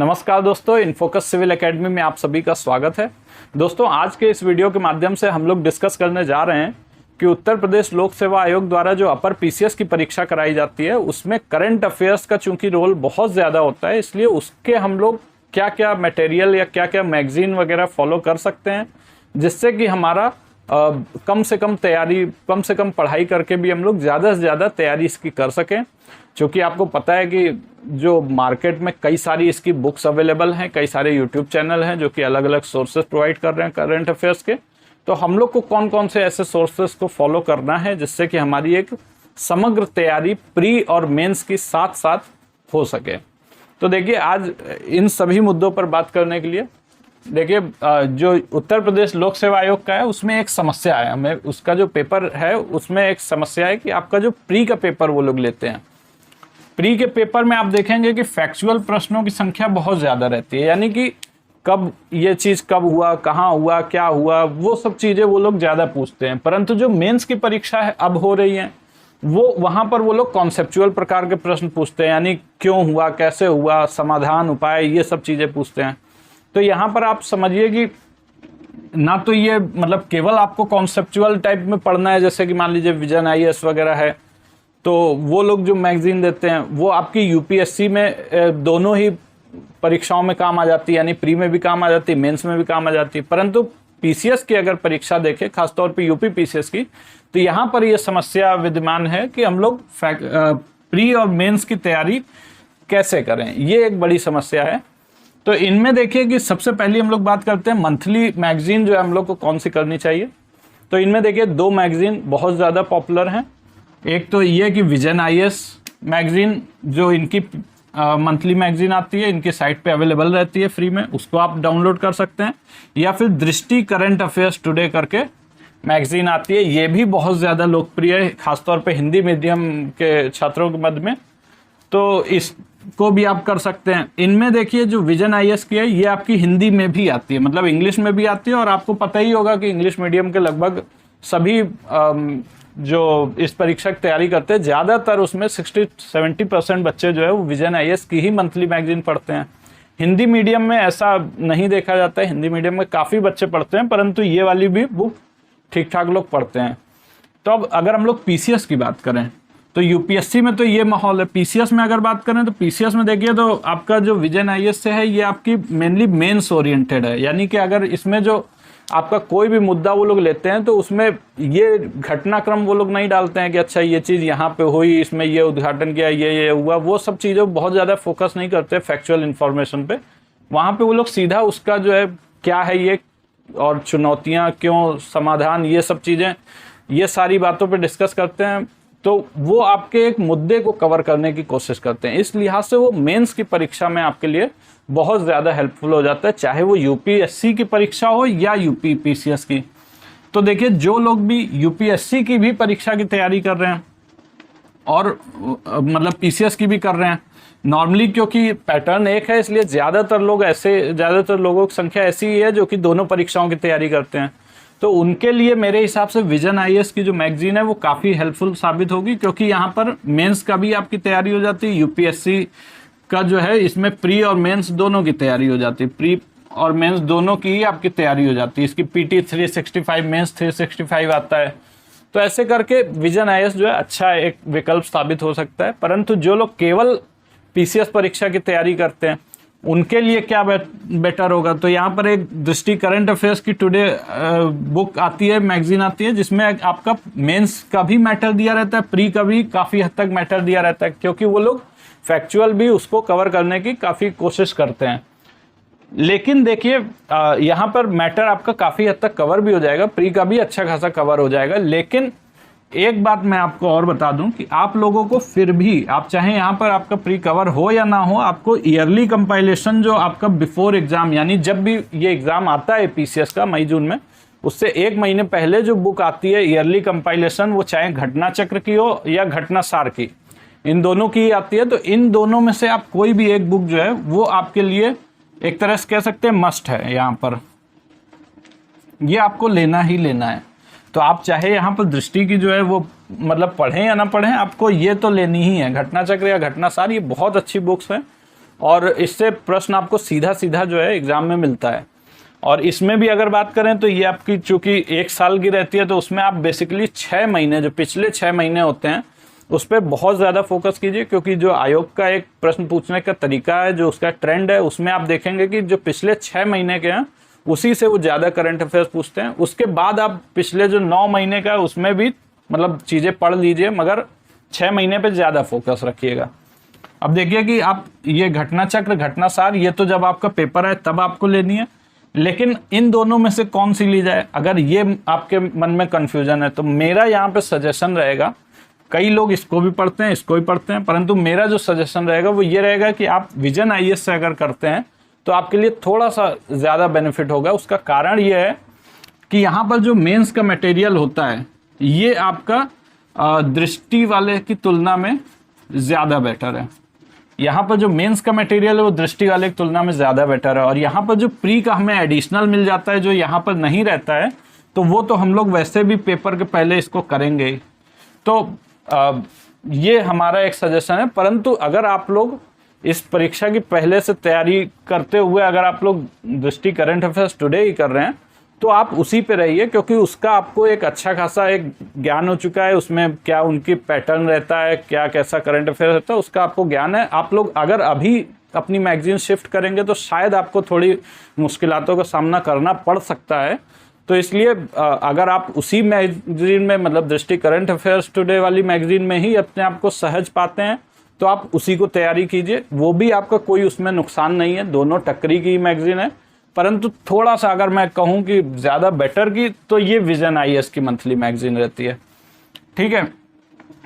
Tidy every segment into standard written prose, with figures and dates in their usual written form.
नमस्कार दोस्तों, InFocus civil academy में आप सभी का स्वागत है। दोस्तों, आज के इस वीडियो के माध्यम से हम लोग डिस्कस करने जा रहे हैं कि उत्तर प्रदेश लोक सेवा आयोग द्वारा जो अपर पीसीएस की परीक्षा कराई जाती है उसमें करंट अफेयर्स का चूंकि रोल बहुत ज़्यादा होता है, इसलिए उसके हम लोग क्या क्या मटेरियल या क्या क्या मैगजीन वगैरह फॉलो कर सकते हैं जिससे कि हमारा कम से कम पढ़ाई करके भी हम लोग ज़्यादा से ज़्यादा तैयारी इसकी कर सकें। क्योंकि आपको पता है कि जो मार्केट में कई सारी इसकी बुक्स अवेलेबल हैं, कई सारे यूट्यूब चैनल हैं जो कि अलग अलग सोर्सेज प्रोवाइड कर रहे हैं करंट अफेयर्स के। तो हम लोग को कौन कौन से ऐसे सोर्सेज को फॉलो करना है जिससे कि हमारी एक समग्र तैयारी प्री और मेंस की साथ साथ हो सके। तो देखिए, आज इन सभी मुद्दों पर बात करने के लिए देखिए, जो उत्तर प्रदेश लोक सेवा आयोग का है उसमें एक समस्या है। हमें उसका जो पेपर है उसमें एक समस्या है कि आपका जो प्री का पेपर वो लोग लेते हैं। प्री के पेपर में आप देखेंगे कि फैक्चुअल प्रश्नों की संख्या बहुत ज़्यादा रहती है, यानी कि कब ये चीज़ कब हुआ, कहाँ हुआ, क्या हुआ, वो सब चीज़ें वो लोग ज़्यादा पूछते हैं। परंतु जो मेंस की परीक्षा है अब हो रही है वो वहाँ पर वो लोग कॉन्सेप्चुअल प्रकार के प्रश्न पूछते हैं, यानी क्यों हुआ, कैसे हुआ, समाधान, उपाय, ये सब चीज़ें पूछते हैं। तो यहाँ पर आप समझिए कि ना तो ये मतलब केवल आपको कॉन्सेप्चुअल टाइप में पढ़ना है, जैसे कि मान लीजिए विजन आईएएस वगैरह है, तो वो लोग जो मैगजीन देते हैं वो आपकी यूपीएससी में दोनों ही परीक्षाओं में काम आ जाती है, यानी प्री में भी काम आ जाती है, मेंस में भी काम आ जाती है। परंतु पीसीएस की अगर परीक्षा देखें, खासतौर पे यूपी पीसीएस की, तो यहाँ पर ये समस्या विद्यमान है कि हम लोग प्री और मेंस की तैयारी कैसे करें, ये एक बड़ी समस्या है। तो इनमें देखिए कि सबसे पहले हम लोग बात करते हैं मंथली मैगजीन जो है हम लोग को कौन सी करनी चाहिए। तो इनमें देखिए दो मैगजीन बहुत ज़्यादा पॉपुलर हैं। एक तो ये कि विजन आईएएस मैगजीन जो इनकी मंथली मैगजीन आती है, इनकी साइट पे अवेलेबल रहती है फ्री में, उसको आप डाउनलोड कर सकते हैं। या फिर दृष्टि करंट अफेयर्स टुडे करके मैगजीन आती है, ये भी बहुत ज़्यादा लोकप्रिय है, खासतौर पे हिंदी मीडियम के छात्रों के मध्य में। तो इसको भी आप कर सकते हैं। इनमें देखिए जो विजन आईएएस की है ये आपकी हिंदी में भी आती है, मतलब इंग्लिश में भी आती है। और आपको पता ही होगा कि इंग्लिश मीडियम के लगभग सभी जो इस परीक्षा की तैयारी करते हैं, ज़्यादातर उसमें 60-70% बच्चे जो है वो विजन आईएएस की ही मंथली मैगजीन पढ़ते हैं। हिंदी मीडियम में ऐसा नहीं देखा जाता है, हिंदी मीडियम में काफ़ी बच्चे पढ़ते हैं, परंतु ये वाली भी बुक ठीक ठाक लोग पढ़ते हैं। तो अब अगर हम लोग पीसीएस की बात करें तो यूपीएससी में तो ये माहौल है। पीसीएस में अगर बात करें तो पीसीएस में देखिए तो आपका जो विजन आईएएस से है ये आपकी मेनली मेंस ओरिएंटेड है, यानी कि अगर इसमें जो आपका कोई भी मुद्दा वो लोग लेते हैं तो उसमें ये घटनाक्रम वो लोग नहीं डालते हैं कि अच्छा ये चीज़ यहाँ पे हुई, इसमें ये उद्घाटन किया, ये हुआ, वो सब चीज़ें बहुत ज़्यादा फोकस नहीं करते फैक्चुअल इन्फॉर्मेशन पे। वहाँ पे वो लोग सीधा उसका जो है क्या है ये और चुनौतियाँ क्यों, समाधान, ये सब चीज़ें, ये सारी बातों पे डिस्कस करते हैं। तो वो आपके एक मुद्दे को कवर करने की कोशिश करते हैं। इस लिहाज से वो मेंस की परीक्षा में आपके लिए बहुत ज़्यादा हेल्पफुल हो जाता है, चाहे वो यूपीएससी की परीक्षा हो या यूपी पीसीएस की। तो देखिए, जो लोग भी यूपीएससी की भी परीक्षा की तैयारी कर रहे हैं और मतलब पीसीएस की भी कर रहे हैं, नॉर्मली क्योंकि पैटर्न एक है इसलिए ज़्यादातर लोगों की संख्या ऐसी ही है जो कि दोनों परीक्षाओं की तैयारी करते हैं। तो उनके लिए मेरे हिसाब से विजन आईएएस की जो मैगजीन है वो काफ़ी हेल्पफुल साबित होगी, क्योंकि यहाँ पर मेंस का भी आपकी तैयारी हो जाती है, यूपीएससी का जो है इसमें प्री और मेंस दोनों की तैयारी हो जाती है, प्री और मेंस दोनों की ही आपकी तैयारी हो जाती है। इसकी पीटी 365, मेंस 365 आता है। तो ऐसे करके विजन आईएएस जो है अच्छा एक विकल्प साबित हो सकता है। परंतु जो लोग केवल पीसीएस परीक्षा की तैयारी करते हैं उनके लिए क्या बेटर होगा, तो यहाँ पर एक दृष्टि करंट अफेयर्स की टुडे बुक आती है, मैगजीन आती है, जिसमें आपका मेंस का भी मैटर दिया रहता है, प्री का भी काफ़ी हद तक मैटर दिया रहता है, क्योंकि वो लोग फैक्चुअल भी उसको कवर करने की काफ़ी कोशिश करते हैं। लेकिन देखिए, यहाँ पर मैटर आपका काफ़ी हद तक कवर भी हो जाएगा, प्री का भी अच्छा खासा कवर हो जाएगा। लेकिन एक बात मैं आपको और बता दूं कि आप लोगों को फिर भी, आप चाहे यहाँ पर आपका प्री कवर हो या ना हो, आपको ईयरली कंपाइलेशन जो आपका बिफोर एग्जाम, यानी जब भी ये एग्जाम आता है पीसीएस का मई जून में, उससे एक महीने पहले जो बुक आती है ईयरली कंपाइलेशन, वो चाहे घटना चक्र की हो या घटना सार की, इन दोनों की आती है। तो इन दोनों में से आप कोई भी एक बुक जो है वो आपके लिए एक तरह से कह सकते हैं मस्ट है। यहाँ पर ये आपको लेना ही लेना है। तो आप चाहे यहाँ पर दृष्टि की जो है वो मतलब पढ़ें या ना पढ़ें, आपको ये तो लेनी ही है। घटना चक्र या घटना सार ये बहुत अच्छी बुक्स हैं और इससे प्रश्न आपको सीधा सीधा जो है एग्जाम में मिलता है। और इसमें भी अगर बात करें तो ये आपकी चूंकि 1 साल की रहती है, तो उसमें आप बेसिकली 6 महीने, जो पिछले 6 महीने होते हैं उस पर बहुत ज़्यादा फोकस कीजिए, क्योंकि जो आयोग का एक प्रश्न पूछने का तरीका है, जो उसका ट्रेंड है, उसमें आप देखेंगे कि जो पिछले 6 महीने के हैं उसी से वो ज़्यादा करंट अफेयर्स पूछते हैं। उसके बाद आप पिछले जो 9 महीने का है उसमें भी मतलब चीज़ें पढ़ लीजिए, मगर 6 महीने पे ज़्यादा फोकस रखिएगा। अब देखिए कि आप ये घटना चक्र, घटना सार, ये तो जब आपका पेपर है तब आपको लेनी है, लेकिन इन दोनों में से कौन सी ली जाए, अगर ये आपके मन में कन्फ्यूजन है तो मेरा यहाँ पे सजेशन रहेगा, कई लोग इसको भी पढ़ते हैं इसको भी पढ़ते हैं, परंतु मेरा जो सजेशन रहेगा वो ये रहेगा कि आप विजन आईएएस से अगर करते हैं तो आपके लिए थोड़ा सा ज़्यादा बेनिफिट होगा। उसका कारण ये है कि यहाँ पर जो मेंस का मटेरियल होता है ये आपका दृष्टि वाले की तुलना में ज़्यादा बेटर है। यहाँ पर जो मेंस का मटेरियल है वो दृष्टि वाले की तुलना में ज़्यादा बेटर है। और यहाँ पर जो प्री का हमें एडिशनल मिल जाता है, जो यहाँ पर नहीं रहता है, तो वो तो हम लोग वैसे भी पेपर के पहले इसको करेंगे ही। तो ये हमारा एक सजेशन है। परंतु अगर आप लोग इस परीक्षा की पहले से तैयारी करते हुए अगर आप लोग दृष्टि करंट अफेयर्स टुडे ही कर रहे हैं तो आप उसी पे रहिए, क्योंकि उसका आपको एक अच्छा खासा एक ज्ञान हो चुका है, उसमें क्या उनकी पैटर्न रहता है, क्या कैसा करंट अफेयर रहता है, उसका आपको ज्ञान है। आप लोग अगर अभी अपनी मैगजीन शिफ्ट करेंगे तो शायद आपको थोड़ी मुश्किलातों का सामना करना पड़ सकता है। तो इसलिए अगर आप उसी मैगजीन में, मतलब दृष्टि करंट अफेयर्स टुडे वाली मैगजीन में ही अपने आप को सहज पाते हैं तो आप उसी को तैयारी कीजिए, वो भी आपका कोई उसमें नुकसान नहीं है, दोनों टक्करी की मैगजीन है। परंतु थोड़ा सा अगर मैं कहूँ कि ज़्यादा बेटर की, तो ये विजन आईएएस की मंथली मैगजीन रहती है। ठीक है,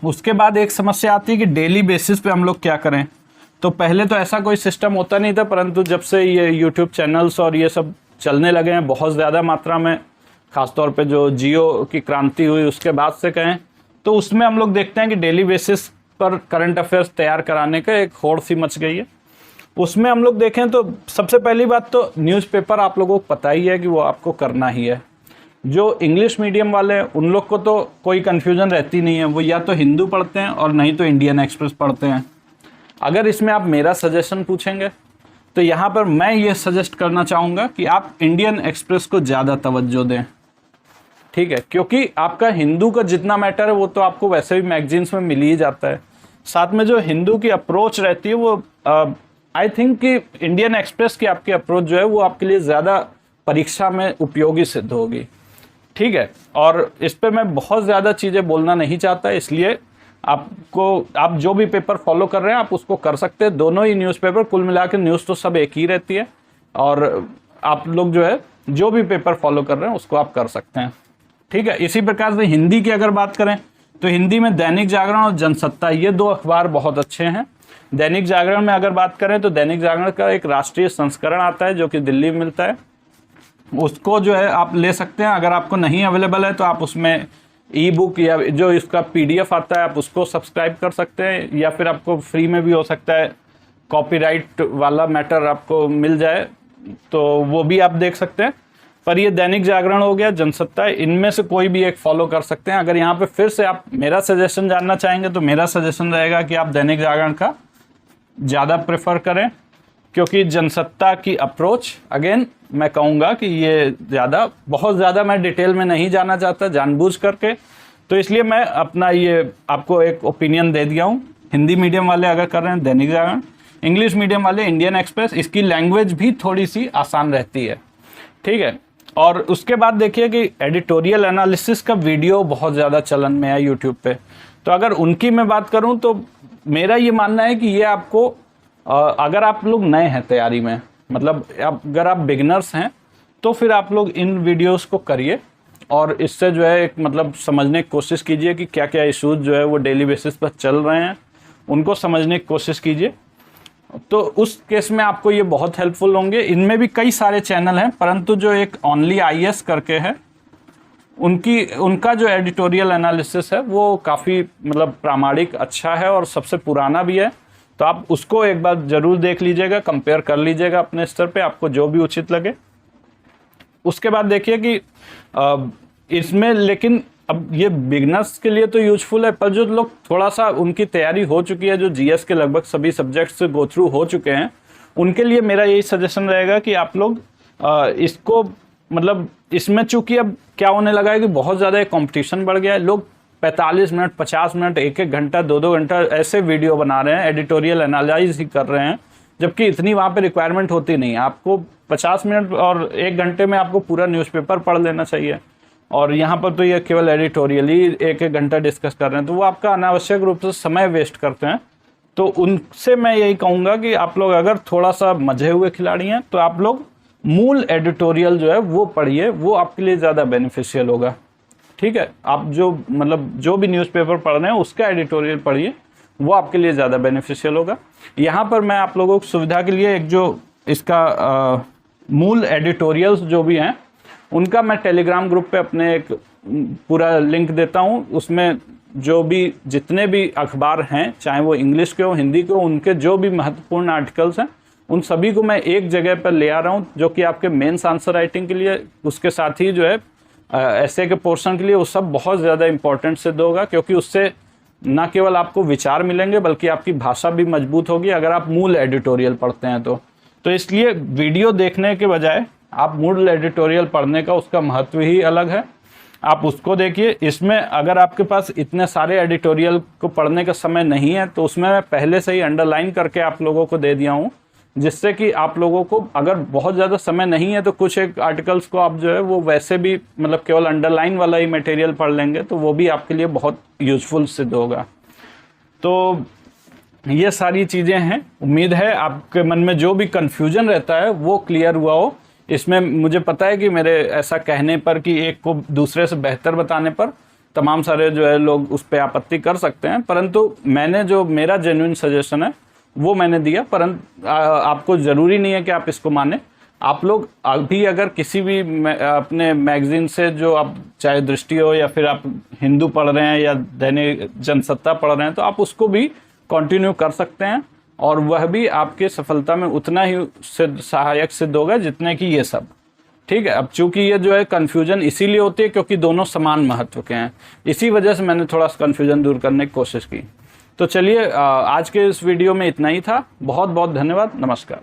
उसके बाद एक समस्या आती है कि डेली बेसिस पे हम लोग क्या करें। तो पहले तो ऐसा कोई सिस्टम होता नहीं था, परंतु जब से ये यूट्यूब चैनल्स और ये सब चलने लगे हैं बहुत ज़्यादा मात्रा में, ख़ासतौर पे जो जियो की क्रांति हुई उसके बाद से कहें, तो उसमें हम लोग देखते हैं कि डेली बेसिस पर करंट अफेयर्स तैयार कराने का एक होड़ सी मच गई है। उसमें हम लोग देखें तो सबसे पहली बात तो न्यूज़पेपर आप लोगों को पता ही है कि वो आपको करना ही है। जो इंग्लिश मीडियम वाले हैं उन लोग को तो कोई कन्फ्यूजन रहती नहीं है, वो या तो हिंदू पढ़ते हैं और नहीं तो इंडियन एक्सप्रेस पढ़ते हैं। अगर इसमें आप मेरा सजेशन पूछेंगे तो यहाँ पर मैं ये सजेस्ट करना चाहूँगा कि आप इंडियन एक्सप्रेस को ज़्यादा तवज्जो दें। ठीक है, क्योंकि आपका हिंदू का जितना मैटर है वो तो आपको वैसे भी मैगजीन्स में मिल ही जाता है। साथ में जो हिंदू की अप्रोच रहती है वो आई थिंक कि इंडियन एक्सप्रेस की आपकी अप्रोच जो है वो आपके लिए ज़्यादा परीक्षा में उपयोगी सिद्ध होगी। ठीक है, और इस पर मैं बहुत ज़्यादा चीज़ें बोलना नहीं चाहता, इसलिए आप जो भी पेपर फॉलो कर रहे हैं आप उसको कर सकते हैं। दोनों ही न्यूज़पेपर, कुल मिला के न्यूज़ तो सब एक ही रहती है, और आप लोग जो है जो भी पेपर फॉलो कर रहे हैं उसको आप कर सकते हैं। ठीक है, इसी प्रकार से हिंदी की अगर बात करें तो हिंदी में दैनिक जागरण और जनसत्ता, ये 2 अखबार बहुत अच्छे हैं। दैनिक जागरण में अगर बात करें तो दैनिक जागरण का एक राष्ट्रीय संस्करण आता है जो कि दिल्ली में मिलता है, उसको जो है आप ले सकते हैं। अगर आपको नहीं अवेलेबल है तो आप उसमें ई बुक या जो इसका PDF आता है आप उसको सब्सक्राइब कर सकते हैं, या फिर आपको फ्री में भी हो सकता है कॉपीराइट वाला मैटर आपको मिल जाए तो वो भी आप देख सकते हैं। पर ये दैनिक जागरण हो गया, जनसत्ता, इनमें से कोई भी एक फॉलो कर सकते हैं। अगर यहाँ पे फिर से आप मेरा सजेशन जानना चाहेंगे तो मेरा सजेशन रहेगा कि आप दैनिक जागरण का ज़्यादा प्रेफर करें, क्योंकि जनसत्ता की अप्रोच अगेन मैं कहूँगा कि ये बहुत ज़्यादा मैं डिटेल में नहीं जाना चाहता जानबूझ करके, तो इसलिए मैं अपना ये आपको एक ओपिनियन दे दिया हूँ। हिंदी मीडियम वाले अगर कर रहे हैं दैनिक जागरण, इंग्लिश मीडियम वाले इंडियन एक्सप्रेस, इसकी लैंग्वेज भी थोड़ी सी आसान रहती है। ठीक है, और उसके बाद देखिए कि एडिटोरियल एनालिसिस का वीडियो बहुत ज़्यादा चलन में है यूट्यूब पे, तो अगर उनकी मैं बात करूं तो मेरा ये मानना है कि ये आपको अगर आप लोग नए हैं तैयारी में, मतलब अगर आप बिगिनर्स हैं तो फिर आप लोग इन वीडियोस को करिए और इससे जो है एक मतलब समझने की कोशिश कीजिए कि क्या क्या इशूज़ जो है वो डेली बेसिस पर चल रहे हैं, उनको समझने की कोशिश कीजिए। तो उस केस में आपको ये बहुत हेल्पफुल होंगे। इनमें भी कई सारे चैनल हैं, परंतु जो एक ओनली आईएएस करके है उनका जो एडिटोरियल एनालिसिस है वो काफ़ी मतलब प्रामाणिक अच्छा है और सबसे पुराना भी है, तो आप उसको एक बार ज़रूर देख लीजिएगा, कंपेयर कर लीजिएगा अपने स्तर पे, आपको जो भी उचित लगे। उसके बाद देखिए कि इसमें लेकिन अब ये बिगनर्स के लिए तो यूजफुल है, पर जो लोग थोड़ा सा उनकी तैयारी हो चुकी है, जो जीएस के लगभग सभी सब्जेक्ट्स से गो थ्रू हो चुके हैं, उनके लिए मेरा यही सजेशन रहेगा कि आप लोग इसको मतलब इसमें चूंकि अब क्या होने लगा है कि बहुत ज़्यादा कंपटीशन बढ़ गया है, लोग 45 मिनट 50 मिनट 1-1 घंटा 2-2 घंटा ऐसे वीडियो बना रहे हैं, एडिटोरियल एनालाइज ही कर रहे हैं, जबकि इतनी वहाँ पे रिक्वायरमेंट होती नहीं है। आपको 50 मिनट और 1 घंटे में आपको पूरा न्यूज़पेपर पढ़ लेना चाहिए, और यहाँ पर तो ये केवल एडिटोरियल ही 1-1 घंटा डिस्कस कर रहे हैं, तो वो आपका अनावश्यक रूप से समय वेस्ट करते हैं। तो उनसे मैं यही कहूँगा कि आप लोग अगर थोड़ा सा मजे हुए खिलाड़ी हैं तो आप लोग मूल एडिटोरियल जो है वो पढ़िए, वो आपके लिए ज़्यादा बेनिफिशियल होगा। ठीक है, आप जो मतलब जो भी न्यूज़पेपर पढ़ रहे हैं उसका एडिटोरियल पढ़िए, वो आपके लिए ज़्यादा बेनिफिशियल होगा। यहाँ पर मैं आप लोगों की सुविधा के लिए एक जो इसका मूल एडिटोरियल्स जो भी हैं उनका मैं टेलीग्राम ग्रुप पे अपने एक पूरा लिंक देता हूँ। उसमें जो भी जितने भी अखबार हैं, चाहे वो इंग्लिश के हो हिंदी के हो, उनके जो भी महत्वपूर्ण आर्टिकल्स हैं उन सभी को मैं एक जगह पर ले आ रहा हूँ, जो कि आपके मेंस आंसर राइटिंग के लिए, उसके साथ ही जो है ऐसे के पोर्शन के लिए वो सब बहुत ज़्यादा इंपॉर्टेंट सिद्ध होगा, क्योंकि उससे न केवल आपको विचार मिलेंगे बल्कि आपकी भाषा भी मजबूत होगी अगर आप मूल एडिटोरियल पढ़ते हैं तो इसलिए वीडियो देखने के बजाय आप मूल एडिटोरियल पढ़ने का उसका महत्व ही अलग है, आप उसको देखिए। इसमें अगर आपके पास इतने सारे एडिटोरियल को पढ़ने का समय नहीं है तो उसमें मैं पहले से ही अंडरलाइन करके आप लोगों को दे दिया हूँ, जिससे कि आप लोगों को अगर बहुत ज़्यादा समय नहीं है तो कुछ एक आर्टिकल्स को आप जो है वो वैसे भी मतलब केवल अंडरलाइन वाला ही मटेरियल पढ़ लेंगे तो वो भी आपके लिए बहुत यूजफुल सिद्ध होगा। तो ये सारी चीज़ें हैं, उम्मीद है आपके मन में जो भी कन्फ्यूजन रहता है वो क्लियर हुआ हो। इसमें मुझे पता है कि मेरे ऐसा कहने पर कि एक को दूसरे से बेहतर बताने पर तमाम सारे जो है लोग उस पर आपत्ति कर सकते हैं, परंतु मैंने जो मेरा जेन्युइन सजेशन है वो मैंने दिया। परंतु आपको ज़रूरी नहीं है कि आप इसको माने। आप लोग अभी अगर किसी भी अपने मैगजीन से जो आप चाहे दृष्टि हो या फिर आप हिंदू पढ़ रहे हैं या दैनिक जनसत्ता पढ़ रहे हैं तो आप उसको भी कंटिन्यू कर सकते हैं, और वह भी आपके सफलता में उतना ही सहायक सिद्ध होगा जितने कि ये सब। ठीक है, अब चूंकि ये जो है कन्फ्यूजन इसीलिए होती है क्योंकि दोनों समान महत्व के हैं, इसी वजह से मैंने थोड़ा सा कन्फ्यूजन दूर करने की कोशिश की। तो चलिए आज के इस वीडियो में इतना ही था। बहुत बहुत धन्यवाद, नमस्कार।